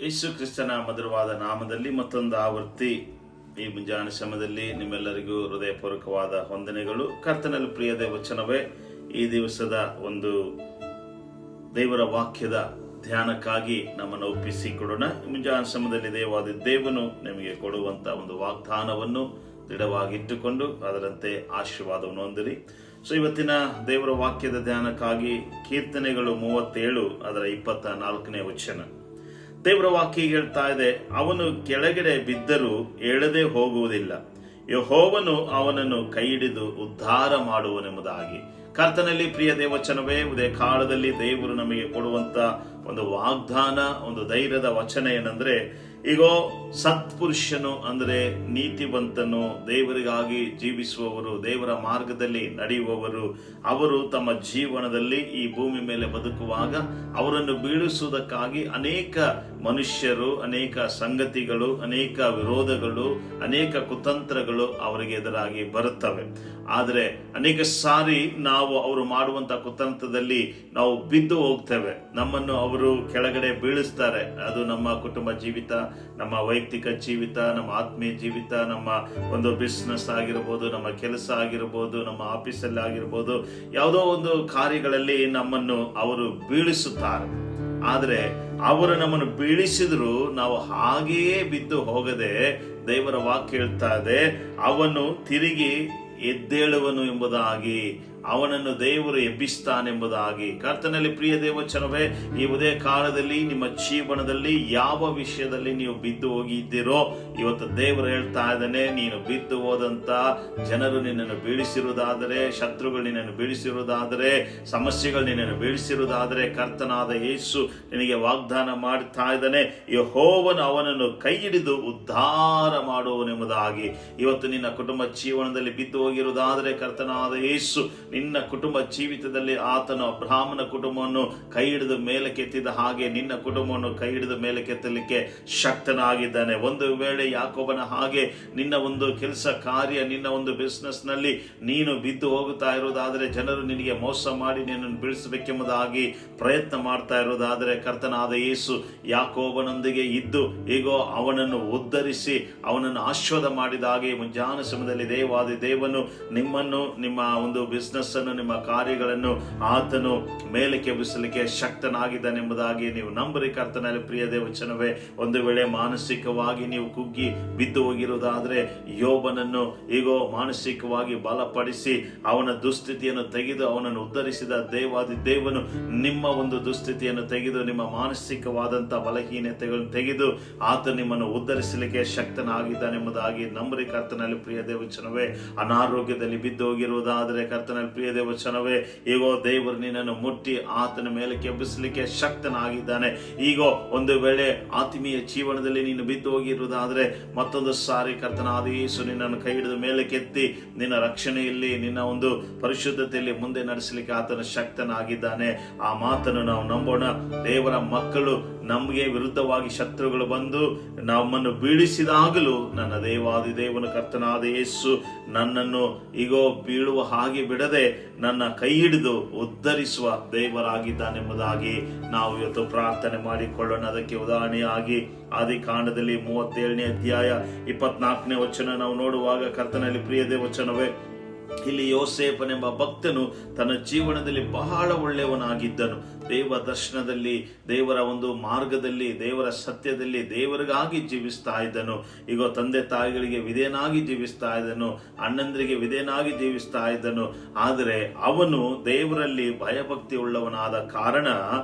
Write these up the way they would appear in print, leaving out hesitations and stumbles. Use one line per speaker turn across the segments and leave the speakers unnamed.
ಯೇಸು ಕ್ರಿಸ್ತನ ಮಧುರವಾದ ನಾಮದಲ್ಲಿ ಮತ್ತೊಂದು ಆವೃತ್ತಿ ಈ ಮುಂಜಾನೆ ಸಮಯದಲ್ಲಿ ನಿಮ್ಮೆಲ್ಲರಿಗೂ ಹೃದಯಪೂರ್ವಕವಾದ ವಂದನೆಗಳು. ಕರ್ತನಲ್ಲಿ ಪ್ರಿಯದ ವಚನವೇ ಈ ದಿವಸದ ಒಂದು ದೇವರ ವಾಕ್ಯದ ಧ್ಯಾನಕ್ಕಾಗಿ ನಮ್ಮನ್ನು ಒಪ್ಪಿಸಿಕೊಡೋಣ. ಮುಂಜಾನೆ ಸಮಯದಲ್ಲಿ ದೇವಾದ ದೇವನು ನಿಮಗೆ ಕೊಡುವಂತ ಒಂದು ವಾಗ್ದಾನವನ್ನು ದೃಢವಾಗಿಟ್ಟುಕೊಂಡು ಅದರಂತೆ ಆಶೀರ್ವಾದವನ್ನು ಹೊಂದಿರಿ. ಇವತ್ತಿನ ದೇವರ ವಾಕ್ಯದ ಧ್ಯಾನಕ್ಕಾಗಿ ಕೀರ್ತನೆಗಳು 37 ಅದರ 24ನೇ ವಚನ. ದೇವರ ವಾಕ್ಯ ಹೇಳ್ತಾ ಇದೆ, ಅವನು ಕೆಳಗಡೆ ಬಿದ್ದರೂ ಏಳದೆ ಹೋಗುವುದಿಲ್ಲ, ಯೆಹೋವನು ಅವನನ್ನು ಕೈ ಹಿಡಿದು ಉದ್ಧಾರ ಮಾಡುವನೆಂಬುದಾಗಿ. ಕರ್ತನಲ್ಲಿ ಪ್ರಿಯ ದೇವಚನವೇ, ಉದಯ ಕಾಲದಲ್ಲಿ ದೇವರು ನಮಗೆ ಕೊಡುವಂತ ಒಂದು ವಾಗ್ದಾನ, ಒಂದು ಧೈರ್ಯದ ವಚನ ಏನಂದ್ರೆ, ಈಗ ಸತ್ಪುರುಷನು ಅಂದ್ರೆ ನೀತಿವಂತನು, ದೇವರಿಗಾಗಿ ಜೀವಿಸುವವರು, ದೇವರ ಮಾರ್ಗದಲ್ಲಿ ನಡೆಯುವವರು, ಅವರು ತಮ್ಮ ಜೀವನದಲ್ಲಿ ಈ ಭೂಮಿ ಮೇಲೆ ಬದುಕುವಾಗ ಅವರನ್ನು ಬೀಳಿಸುವುದಕ್ಕಾಗಿ ಅನೇಕ ಮನುಷ್ಯರು, ಅನೇಕ ಸಂಗತಿಗಳು, ಅನೇಕ ವಿರೋಧಗಳು, ಅನೇಕ ಕುತಂತ್ರಗಳು ಅವರಿಗೆ ಎದುರಾಗಿ ಬರುತ್ತವೆ. ಆದರೆ ಅನೇಕ ಸಾರಿ ನಾವು ಅವರು ಮಾಡುವಂತ ಕುತಂತ್ರದಲ್ಲಿ ನಾವು ಬಿದ್ದು ಹೋಗ್ತೇವೆ. ನಮ್ಮನ್ನು ಅವರು ಕೆಳಗಡೆ ಬೀಳಿಸ್ತಾರೆ. ಅದು ನಮ್ಮ ಕುಟುಂಬ ಜೀವಿತ, ನಮ್ಮ ವೈಯಕ್ತಿಕ ಜೀವಿತ, ನಮ್ಮ ಆತ್ಮೀಯ ಜೀವಿತ, ನಮ್ಮ ಒಂದು ಬಿಸ್ನೆಸ್ ಆಗಿರ್ಬೋದು, ನಮ್ಮ ಕೆಲಸ ಆಗಿರ್ಬೋದು, ನಮ್ಮ ಆಫೀಸಲ್ಲಿ ಆಗಿರ್ಬೋದು, ಯಾವುದೋ ಒಂದು ಕಾರ್ಯಗಳಲ್ಲಿ ನಮ್ಮನ್ನು ಅವರು ಬೀಳಿಸುತ್ತಾರೆ. ಆದರೆ ಅವರು ನಮ್ಮನ್ನು ಬೀಳಿಸಿದ್ರು ನಾವು ಹಾಗೆಯೇ ಬಿದ್ದು ಹೋಗದೆ, ದೇವರ ವಾಕ್ಯ ಹೇಳ್ತಾ ಇದೆ, ಅವನು ತಿರುಗಿ ಎದ್ದೇಳುವನು ಎಂಬುದಾಗಿ, ಅವನನ್ನು ದೇವರು ಎಬ್ಬಿಸ್ತಾನೆಂಬುದಾಗಿ. ಕರ್ತನಲ್ಲಿ ಪ್ರಿಯ ದೇವಚನವೇ, ಈ ಉದಯ ಕಾಲದಲ್ಲಿ ನಿಮ್ಮ ಜೀವನದಲ್ಲಿ ಯಾವ ವಿಷಯದಲ್ಲಿ ನೀವು ಬಿದ್ದು ಹೋಗಿದ್ದೀರೋ, ಇವತ್ತು ದೇವರು ಹೇಳ್ತಾ ಇದ್ದಾನೆ, ನೀನು ಬಿದ್ದು ಹೋದಂತ ಜನರು ನಿನ್ನನ್ನು ಬೀಳಿಸಿರುವುದಾದರೆ, ಶತ್ರುಗಳು ನಿನ್ನನ್ನು ಬೀಳಿಸಿರುವುದಾದರೆ, ಸಮಸ್ಯೆಗಳು ನಿನ್ನನ್ನು ಬೀಳಿಸಿರುವುದಾದರೆ, ಕರ್ತನಾದ ಯೇಸು ನಿನಗೆ ವಾಗ್ದಾನ ಮಾಡ್ತಾ ಇದ್ದಾನೆ, ಯೆಹೋವನು ಅವನನ್ನು ಕೈ ಹಿಡಿದು ಉದ್ಧಾರ ಮಾಡುವನೆಂಬುದಾಗಿ. ಇವತ್ತು ನಿನ್ನ ಕುಟುಂಬ ಜೀವನದಲ್ಲಿ ಬಿದ್ದು ಹೋಗಿರುವುದಾದರೆ, ಕರ್ತನಾದ ಯೇಸು ನಿನ್ನ ಕುಟುಂಬ ಜೀವಿತದಲ್ಲಿ ಆತನು ಅಬ್ರಹಾಮನ ಕುಟುಂಬವನ್ನು ಕೈ ಹಿಡಿದು ಮೇಲಕ್ಕೆತ್ತಿದ ಹಾಗೆ ನಿನ್ನ ಕುಟುಂಬವನ್ನು ಕೈ ಹಿಡಿದು ಮೇಲಕ್ಕೆತ್ತಲಿಕ್ಕೆ ಶಕ್ತನಾಗಿದ್ದಾನೆ. ಒಂದು ವೇಳೆ ಯಾಕೋಬನ ಹಾಗೆ ನಿನ್ನ ಒಂದು ಕೆಲಸ ಕಾರ್ಯ, ನಿನ್ನ ಒಂದು ಬಿಸ್ನೆಸ್ ನಲ್ಲಿ ನೀನು ಬಿದ್ದು ಹೋಗುತ್ತಾ ಇರುವುದಾದರೆ, ಜನರು ನಿನಗೆ ಮೋಸ ಮಾಡಿ ನಿನ್ನನ್ನು ಬೀಳಿಸಬೇಕೆಂಬುದಾಗಿ ಪ್ರಯತ್ನ ಮಾಡ್ತಾ ಇರುವುದಾದರೆ, ಕರ್ತನಾದ ಯೇಸು ಯಾಕೋಬನೊಂದಿಗೆ ಇದ್ದು ಈಗೋ ಅವನನ್ನು ಉದ್ಧರಿಸಿ ಅವನನ್ನು ಆಶೀರ್ವಾದ ಮಾಡಿದ ಹಾಗೆ ಮುಂಜಾನೆ ಸಮಯದಲ್ಲಿ ದೇವಾದಿ ದೇವನು ನಿಮ್ಮನ್ನು, ನಿಮ್ಮ ಒಂದು ಬಿಸ್ನೆಸ್ ಅನ್ನು, ನಿಮ್ಮ ಕಾರ್ಯಗಳನ್ನು ಆತನು ಮೇಲಕ್ಕೆ ಎಬ್ಬಿಸಲಿಕ್ಕೆ ಶಕ್ತನಾಗಿದ್ದಾನೆಂಬುದಾಗಿ ನೀವು ನಂಬರಿ. ಕರ್ತನಲ್ಲಿ ಪ್ರಿಯ ದೇವಚನವೇ, ಒಂದು ವೇಳೆ ಮಾನಸಿಕವಾಗಿ ನೀವು ಕುಗ್ಗಿ ಬಿದ್ದು ಹೋಗಿರುವುದಾದರೆ, ಯೋಬನನ್ನು ಈಗೋ ಮಾನಸಿಕವಾಗಿ ಬಲಪಡಿಸಿ ಅವನ ದುಸ್ಥಿತಿಯನ್ನು ತೆಗೆದು ಅವನನ್ನು ಉದ್ಧರಿಸಿದ ದೇವಾದಿ ದೇವನು ನಿಮ್ಮ ಒಂದು ದುಸ್ಥಿತಿಯನ್ನು ತೆಗೆದು ನಿಮ್ಮ ಮಾನಸಿಕವಾದಂತ ಬಲಹೀನತೆಗಳನ್ನು ತೆಗೆದು ಆತ ನಿಮ್ಮನ್ನು ಉದ್ಧರಿಸಲಿಕ್ಕೆ ಶಕ್ತನಾಗಿದ್ದಾನೆಂಬುದಾಗಿ ನಂಬರಿ. ಕರ್ತನಲ್ಲಿ ಪ್ರಿಯ ದೇವಚನವೇ, ಅನಾರೋಗ್ಯದಲ್ಲಿ ಬಿದ್ದು ಹೋಗಿರುವುದಾದರೆ, ಕರ್ತನಲ್ಲಿ ಪ್ರಿಯ ದೇವಚನವೇ, ಈಗೋ ದೇವರು ನಿನ್ನನ್ನು ಮುಟ್ಟಿ ಆತನ ಮೇಲೆ ಕೆಬ್ಬಿಸಲಿಕ್ಕೆ ಶಕ್ತನಾಗಿದ್ದಾನೆ. ಈಗ ಒಂದು ವೇಳೆ ಆತ್ಮೀಯ ಜೀವನದಲ್ಲಿ ನೀನು ಬಿದ್ದು ಹೋಗಿರುವುದಾದರೆ, ಮತ್ತೊಂದು ಸಾರಿ ಕರ್ತನಾದ ಯೇಸು ನಿನ್ನನ್ನು ಕೈ ಹಿಡಿದು ಮೇಲೆ ಕೆತ್ತಿ ನಿನ್ನ ರಕ್ಷಣೆಯಲ್ಲಿ, ನಿನ್ನ ಒಂದು ಪರಿಶುದ್ಧತೆಯಲ್ಲಿ ಮುಂದೆ ನಡೆಸಲಿಕ್ಕೆ ಆತನ ಶಕ್ತನಾಗಿದ್ದಾನೆ. ಆ ಮಾತನ್ನು ನಾವು ನಂಬೋಣ. ದೇವರ ಮಕ್ಕಳು, ನಮಗೆ ವಿರುದ್ಧವಾಗಿ ಶತ್ರುಗಳು ಬಂದು ನಮ್ಮನ್ನು ಬೀಳಿಸಿದಾಗಲೂ ನನ್ನ ದೇವಾದಿ ದೇವನು ಕರ್ತನಾದ ಯೇಸು ನನ್ನನ್ನು ಈಗೋ ಬೀಳುವ ಹಾಗೆ ಬಿಡದೆ ನನ್ನ ಕೈ ಹಿಡಿದು ಉದ್ಧರಿಸುವ ದೇವರಾಗಿದ್ದಾನೆಂಬುದಾಗಿ ನಾವು ಇವತ್ತು ಪ್ರಾರ್ಥನೆ ಮಾಡಿಕೊಳ್ಳೋಣ. ಅದಕ್ಕೆ ಉದಾಹರಣೆಯಾಗಿ ಆದಿಕಾಂಡದಲ್ಲಿ 37ನೇ ಅಧ್ಯಾಯ 24ನೇ ವಚನ ನಾವು ನೋಡುವಾಗ, ಕರ್ತನಲ್ಲಿ ಪ್ರಿಯ ದೇವಚನವೇ, ಇಲ್ಲಿ ಯೋಸೇಫನೆಂಬ ಭಕ್ತನು ತನ್ನ ಜೀವನದಲ್ಲಿ ಬಹಳ ಒಳ್ಳೆಯವನಾಗಿದ್ದನು. ದೇವ ದರ್ಶನದಲ್ಲಿ, ದೇವರ ಒಂದು ಮಾರ್ಗದಲ್ಲಿ, ದೇವರ ಸತ್ಯದಲ್ಲಿ ದೇವರಿಗಾಗಿ ಜೀವಿಸ್ತಾ ಇದ್ದನು. ಈಗ ತಂದೆ ತಾಯಿಗಳಿಗೆ ವಿಧೇಯನಾಗಿ ಜೀವಿಸ್ತಾ ಇದ್ದನು, ಅಣ್ಣಂದರಿಗೆ ವಿಧೇಯನಾಗಿ ಜೀವಿಸ್ತಾ ಇದ್ದನು. ಆದರೆ ಅವನು ದೇವರಲ್ಲಿ ಭಯಭಕ್ತಿ ಉಳ್ಳವನಾದ ಕಾರಣ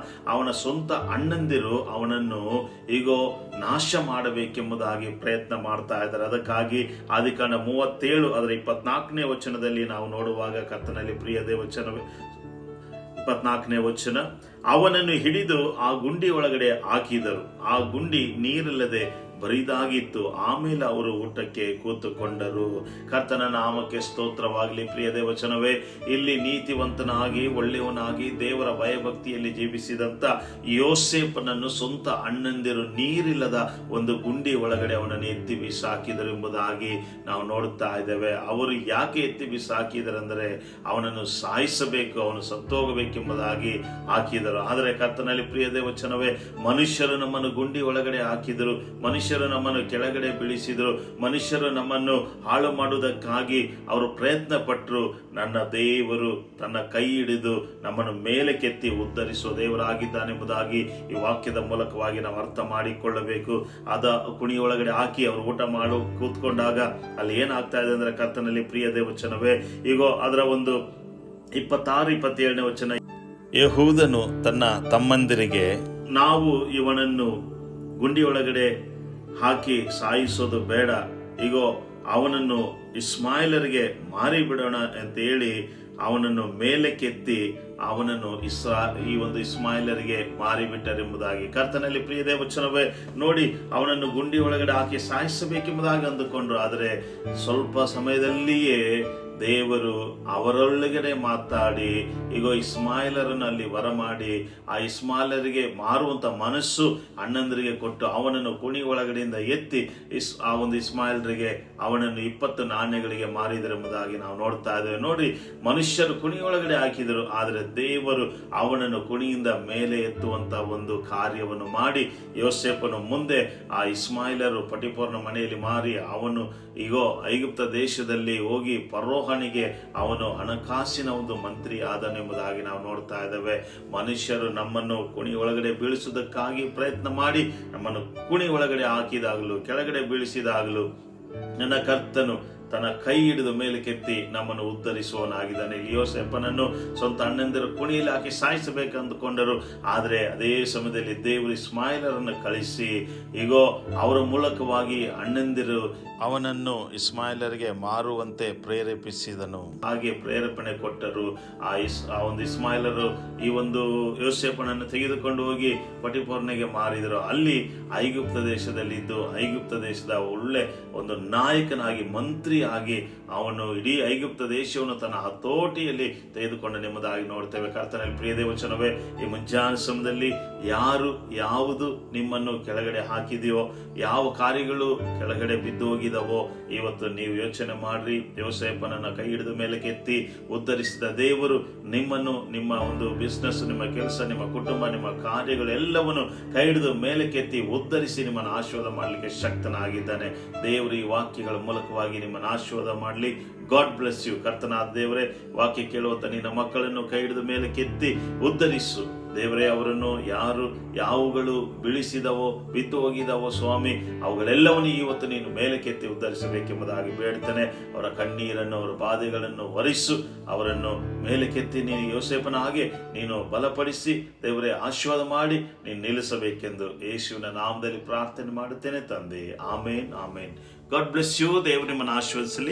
ಅವನ ಸ್ವಂತ ಅಣ್ಣಂದಿರು ಅವನನ್ನು ಈಗ ನಾಶ ಮಾಡಬೇಕೆಂಬುದಾಗಿ ಪ್ರಯತ್ನ ಮಾಡ್ತಾ ಇದ್ದಾರೆ. ಅದಕ್ಕಾಗಿ ಆದಿಕಾಂಡ 37 ಅದರ 24ನೇ ವಚನದಲ್ಲಿ ನಾವು ನೋಡುವಾಗ, ಕರ್ತನಲ್ಲಿ ಪ್ರಿಯ ದೇವಚನವೇ, 24ನೇ ವಚನ, ಅವನನ್ನು ಹಿಡಿದು ಆ ಗುಂಡಿ ಒಳಗಡೆ ಹಾಕಿದರು. ಆ ಗುಂಡಿ ನೀರಿಲ್ಲದೆ ಬರಿದಾಗಿತ್ತು. ಆಮೇಲೆ ಅವರು ಊಟಕ್ಕೆ ಕೂತುಕೊಂಡರು. ಕರ್ತನ ನಾಮಕ್ಕೆ ಸ್ತೋತ್ರವಾಗಲಿ. ಪ್ರಿಯ ದೇವಚನವೇ, ಇಲ್ಲಿ ನೀತಿವಂತನಾಗಿ ಒಳ್ಳೆಯವನಾಗಿ ದೇವರ ಭಯಭಕ್ತಿಯಲ್ಲಿ ಜೀವಿಸಿದಂತ ಯೋಸೇಫನನ್ನು ಸ್ವಂತ ಅಣ್ಣಂದಿರು ನೀರಿಲ್ಲದ ಒಂದು ಗುಂಡಿ ಒಳಗಡೆ ಅವನನ್ನು ಎತ್ತಿ ಬಿಸಾಕಿದರು ಎಂಬುದಾಗಿ ನಾವು ನೋಡುತ್ತಾ ಇದ್ದೇವೆ. ಅವರು ಯಾಕೆ ಎತ್ತಿ ಬಿಸಾಕಿದರು ಅಂದರೆ ಅವನನ್ನು ಸಾಯಿಸಬೇಕು, ಅವನು ಸತ್ತೋಗಬೇಕೆಂಬುದಾಗಿ ಹಾಕಿದರು. ಆದರೆ ಕರ್ತನಲ್ಲಿ ಪ್ರಿಯ ದೇವಚನವೇ, ಮನುಷ್ಯರು ನಮ್ಮನ್ನು ಗುಂಡಿ ಒಳಗಡೆ ಹಾಕಿದರು, ಮನುಷ್ಯರು ನಮ್ಮನ್ನು ಕೆಳಗಡೆ ಬೀಳಿಸಿದರು, ಮನುಷ್ಯರು ನಮ್ಮನ್ನು ಹಾಳು ಮಾಡುವುದಕ್ಕಾಗಿ ಅವರು ಪ್ರಯತ್ನ ಪಟ್ಟರು. ನನ್ನ ದೇವರು ತನ್ನ ಕೈ ಹಿಡಿದು ನಮ್ಮನ್ನು ಮೇಲೆ ಕೆತ್ತಿ ಉದ್ಧರಿಸುವ ದೇವರಾಗಿದ್ದಾನೆಂಬುದಾಗಿ ಈ ವಾಕ್ಯದ ಮೂಲಕವಾಗಿ ನಾವು ಅರ್ಥ ಮಾಡಿಕೊಳ್ಳಬೇಕು. ಅದ ಕುಣಿಯೊಳಗಡೆ ಹಾಕಿ ಅವರು ಊಟ ಮಾಡು ಕೂತ್ಕೊಂಡಾಗ ಅಲ್ಲಿ ಏನಾಗ್ತಾ ಇದೆ ಅಂದ್ರೆ, ಕರ್ತನಲ್ಲಿ ಪ್ರಿಯ ದೇವಚನವೇ, ಈಗ ಅದರ ಒಂದು 26-27 ವಚನ, ಯೆಹೂದನು ತನ್ನ ತಮ್ಮಂದಿರಿಗೆ, ನಾವು ಇವನನ್ನು ಗುಂಡಿಯೊಳಗಡೆ ಹಾಕಿ ಸಾಯಿಸೋದು ಬೇಡ, ಈಗ ಅವನನ್ನು ಇಸ್ಮಾಯಿಲರಿಗೆ ಮಾರಿಬಿಡೋಣ ಅಂತ ಹೇಳಿ ಅವನನ್ನು ಮೇಲೆ ಕೆತ್ತಿ ಅವನನ್ನು ಈ ಒಂದು ಇಸ್ಮಾಯಿಲರಿಗೆ ಮಾರಿಬಿಟ್ಟರೆಂಬುದಾಗಿ. ಕರ್ತನಲ್ಲಿ ಪ್ರಿಯ ದೇವಚನವೇ, ನೋಡಿ, ಅವನನ್ನು ಗುಂಡಿ ಒಳಗಡೆ ಹಾಕಿ ಸಾಯಿಸಬೇಕೆಂಬುದಾಗಿ ಅಂದುಕೊಂಡ್ರು. ಆದರೆ ಸ್ವಲ್ಪ ಸಮಯದಲ್ಲಿಯೇ ದೇವರು ಅವರೊಳಗಡೆ ಮಾತಾಡಿ ಈಗ ಇಸ್ಮಾಯಿಲರನ್ನು ಅಲ್ಲಿ ಬರಮಾಡಿ ಆ ಇಸ್ಮಾಯಿಲರಿಗೆ ಮಾರುವಂತ ಮನಸ್ಸು ಅಣ್ಣಂದರಿಗೆ ಕೊಟ್ಟು ಅವನನ್ನು ಕುಣಿ ಒಳಗಡೆಯಿಂದ ಎತ್ತಿ ಆ ಒಂದು ಇಸ್ಮಾಯಿಲರಿಗೆ ಅವನನ್ನು 20 ನಾಣ್ಯಗಳಿಗೆ ಮಾರಿದರೆಂಬುದಾಗಿ ನಾವು ನೋಡ್ತಾ ಇದ್ದೇವೆ. ನೋಡಿ, ಮನುಷ್ಯರು ಕುಣಿಯೊಳಗಡೆ ಹಾಕಿದರು, ಆದರೆ ದೇವರು ಅವನನ್ನು ಕುಣಿಯಿಂದ ಮೇಲೆ ಎತ್ತುವಂತ ಒಂದು ಕಾರ್ಯವನ್ನು ಮಾಡಿ ಯೋಸೇಫನು ಮುಂದೆ ಆ ಇಸ್ಮಾಯಿಲರು ಪಟಿಫೋರನ ಮನೆಯಲ್ಲಿ ಮಾರಿ ಅವನು ಈಗ ಐಗುಪ್ತ ದೇಶದಲ್ಲಿ ಹೋಗಿ ಫರೋಹನಿಗೆ ಅವನು ಹಣಕಾಸಿನ ಒಂದು ಮಂತ್ರಿ ಆದನೆಂಬುದಾಗಿ ನಾವು ನೋಡ್ತಾ ಇದ್ದೇವೆ. ಮನುಷ್ಯರು ನಮ್ಮನ್ನು ಕುಣಿ ಒಳಗಡೆ ಬೀಳಿಸುವುದಕ್ಕಾಗಿ ಪ್ರಯತ್ನ ಮಾಡಿ ನಮ್ಮನ್ನು ಕುಣಿ ಒಳಗಡೆ ಹಾಕಿದಾಗಲೂ ಕೆಳಗಡೆ ಬೀಳಿಸಿದಾಗಲೂ ನನ್ನ ಕರ್ತನು ತನ್ನ ಕೈ ಹಿಡಿದು ಮೇಲೆ ಕೆತ್ತಿ ನಮ್ಮನ್ನು ಉದ್ಧರಿಸುವನಾಗಿದ್ದಾನೆ. ಯೋಸೇಫನನ್ನು ಸ್ವಂತ ಅಣ್ಣಂದಿರು ಕುಣಿಯಲ್ಲಿ ಹಾಕಿ ಸಾಯಿಸಬೇಕಂದುಕೊಂಡರು. ಆದರೆ ಅದೇ ಸಮಯದಲ್ಲಿ ದೇವರು ಇಸ್ಮಾಯಿಲರನ್ನು ಕಳಿಸಿ ಈಗ ಅವರ ಮೂಲಕವಾಗಿ ಅಣ್ಣಂದಿರು ಅವನನ್ನು ಇಸ್ಮಾಯಿಲರಿಗೆ ಮಾರುವಂತೆ ಪ್ರೇರೇಪಿಸಿದನು. ಹಾಗೆ ಪ್ರೇರೇಪಣೆ ಕೊಟ್ಟರು. ಆ ಒಂದು ಇಸ್ಮಾಯಿಲರು ಈ ಒಂದು ಯೋಸೇಫನನ್ನು ತೆಗೆದುಕೊಂಡು ಹೋಗಿ ಪಟಿಫೋರನಿಗೆ ಮಾರಿದರು. ಅಲ್ಲಿ ಐಗುಪ್ತ ದೇಶದಲ್ಲಿ ಇದ್ದು ಐಗುಪ್ತ ದೇಶದ ಒಳ್ಳೆ ಒಂದು ನಾಯಕನಾಗಿ ಮಂತ್ರಿ ಆಗಿ ಅವನು ಇಡೀ ಐಗುಪ್ತ ದೇಶವನ್ನು ತನ್ನ ಹತೋಟಿಯಲ್ಲಿ ತೆಗೆದುಕೊಂಡನೆಂಬುದಾಗಿ ನೋಡ್ತೇವೆ. ಕರ್ತನಲ್ಲಿ ಪ್ರಿಯ ದೇವಚನವೇ, ಈ ಮುಂಜಾನೆ ಸಮಯದಲ್ಲಿ ಯಾವುದು ನಿಮ್ಮನ್ನು ಕೆಳಗಡೆ ಹಾಕಿದೆಯೋ, ಯಾವ ಕಾರ್ಯಗಳು ಕೆಳಗಡೆ ಬಿದ್ದು ಹೋಗಿದವೋ, ಇವತ್ತು ನೀವು ಯೋಚನೆ ಮಾಡ್ರಿ. ಯೋಸೇಫನನ್ನ ಕೈ ಹಿಡಿದು ಮೇಲೆ ಕೆತ್ತಿ ಉದ್ಧರಿಸಿದ ದೇವರು ನಿಮ್ಮನ್ನು, ನಿಮ್ಮ ಒಂದು ಬಿಸ್ನೆಸ್, ನಿಮ್ಮ ಕೆಲಸ, ನಿಮ್ಮ ಕುಟುಂಬ, ನಿಮ್ಮ ಕಾರ್ಯಗಳು ಎಲ್ಲವನ್ನು ಕೈ ಹಿಡಿದು ಮೇಲೆ ಕೆತ್ತಿ ಉದ್ಧರಿಸಿ ನಿಮ್ಮನ್ನು ಆಶೀರ್ವಾದ ಮಾಡಲಿಕ್ಕೆ ಶಕ್ತನಾಗಿದ್ದಾನೆ. ದೇವರು ಈ ವಾಕ್ಯಗಳ ಮೂಲಕವಾಗಿ ನಿಮ್ಮನ್ನು ಆಶೀರ್ವಾದ ಮಾಡಲಿ. God bless you. ಕರ್ತನಾದ ದೇವರೇ, ವಾಕ್ಯ ಕೇಳುವಂತ ನಿನ್ನ ಮಕ್ಕಳನ್ನು ಕೈ ಹಿಡಿದು ಮೇಲೆ ಕೆತ್ತಿ ಉದ್ಧರಿಸು ದೇವರೇ. ಅವರನ್ನು ಯಾವುಗಳು ಬೀಳಿಸಿದವೋ, ಬಿದ್ದು ಹೋಗಿದವೋ ಸ್ವಾಮಿ, ಅವುಗಳೆಲ್ಲವನ್ನು ಇವತ್ತು ನೀನು ಮೇಲೆ ಕೆತ್ತಿ ಉದ್ಧರಿಸಬೇಕೆಂಬುದಾಗಿ ಬೇಡ್ತಾನೆ. ಅವರ ಕಣ್ಣೀರನ್ನು, ಅವರ ಬಾಧೆಗಳನ್ನು ಒರೆಸು, ಅವರನ್ನು ಮೇಲೆ ಕೆತ್ತಿ ನೀನು ಯೋಸೇಫನ ಹಾಗೆ ನೀನು ಬಲಪಡಿಸಿ ದೇವರೇ ಆಶೀರ್ವಾದ ಮಾಡಿ ನೀನು ನಿಲ್ಲಿಸಬೇಕೆಂದು ಯೇಸುವಿನ ನಾಮದಲ್ಲಿ ಪ್ರಾರ್ಥನೆ ಮಾಡುತ್ತೇನೆ ತಂದೆ. Amen, amen. God bless you. ದೇವರು ನಿಮ್ಮನ್ನು ಆಶೀರ್ವದಿಸಲಿ.